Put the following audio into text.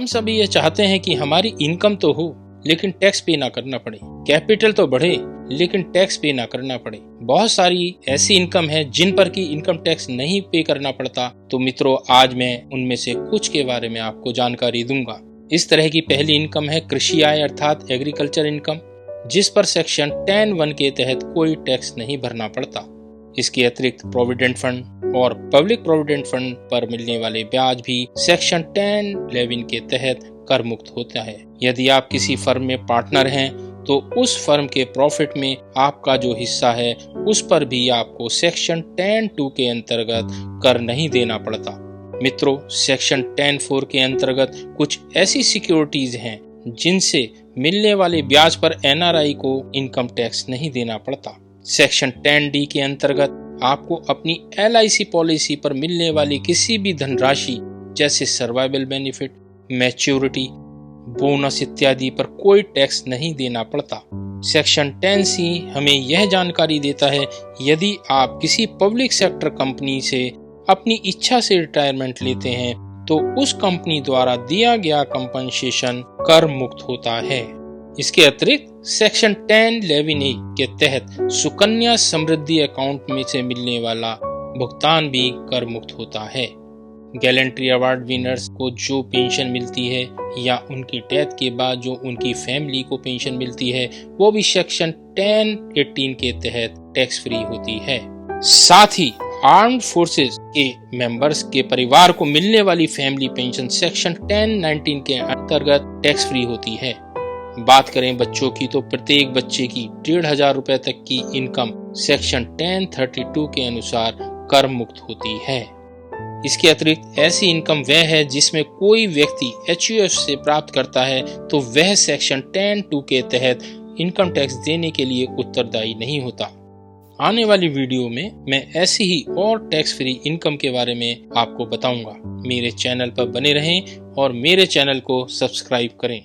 सभी ये चाहते हैं कि हमारी इनकम तो हो लेकिन टैक्स पे ना करना पड़े, कैपिटल तो बढ़े लेकिन टैक्स पे ना करना पड़े। बहुत सारी ऐसी इनकम है जिन पर की इनकम टैक्स नहीं पे करना पड़ता। तो मित्रों, आज मैं उनमें से कुछ के बारे में आपको जानकारी दूंगा। इस तरह की पहली इनकम है कृषि आय अर्थात एग्रीकल्चर इनकम, जिस पर सेक्शन 10(1) के तहत कोई टैक्स नहीं भरना पड़ता। इसके अतिरिक्त प्रोविडेंट फंड और पब्लिक प्रोविडेंट फंड पर मिलने वाले ब्याज भी सेक्शन 10(11) के तहत कर मुक्त होता है। यदि आप किसी फर्म में पार्टनर हैं तो उस फर्म के प्रॉफिट में आपका जो हिस्सा है उस पर भी आपको सेक्शन 10(2) के अंतर्गत कर नहीं देना पड़ता। मित्रों, सेक्शन 10(4) के अंतर्गत कुछ ऐसी सिक्योरिटीज हैं जिनसे मिलने वाले ब्याज पर एनआरआई को इनकम टैक्स नहीं देना पड़ता। सेक्शन 10(d) के अंतर्गत आपको अपनी LIC पॉलिसी पर मिलने वाली किसी भी धनराशि जैसे सर्वाइवल बेनिफिट, मैच्योरिटी, बोनस इत्यादि पर कोई टैक्स नहीं देना पड़ता। सेक्शन 10(c) हमें यह जानकारी देता है यदि आप किसी पब्लिक सेक्टर कंपनी से अपनी इच्छा से रिटायरमेंट लेते हैं तो उस कंपनी द्वारा दिया गया कंपनसेशन कर मुक्त होता है। इसके अतिरिक्त सेक्शन 10(11)(a) के तहत सुकन्या समृद्धि अकाउंट में से मिलने वाला भुगतान भी कर मुक्त होता है। गैलेंट्री अवार्ड विनर्स को जो पेंशन मिलती है या उनकी डेथ के बाद जो उनकी फैमिली को पेंशन मिलती है वो भी सेक्शन 10(18) के तहत टैक्स फ्री होती है। साथ ही आर्म्ड फोर्सेस के मेंबर्स के परिवार को मिलने वाली फैमिली पेंशन सेक्शन 10(19) के अंतर्गत टैक्स फ्री होती है। बात करें बच्चों की तो प्रत्येक बच्चे की 1,500 रुपए तक की इनकम सेक्शन 10(32) के अनुसार कर मुक्त होती है। इसके अतिरिक्त ऐसी इनकम वह है जिसमें कोई व्यक्ति HUF से प्राप्त करता है तो वह सेक्शन 10(2) के तहत इनकम टैक्स देने के लिए उत्तरदायी नहीं होता। आने वाली वीडियो में मैं ऐसी ही और टैक्स फ्री इनकम के बारे में आपको बताऊंगा। मेरे चैनल पर बने रहें और मेरे चैनल को सब्सक्राइब करें।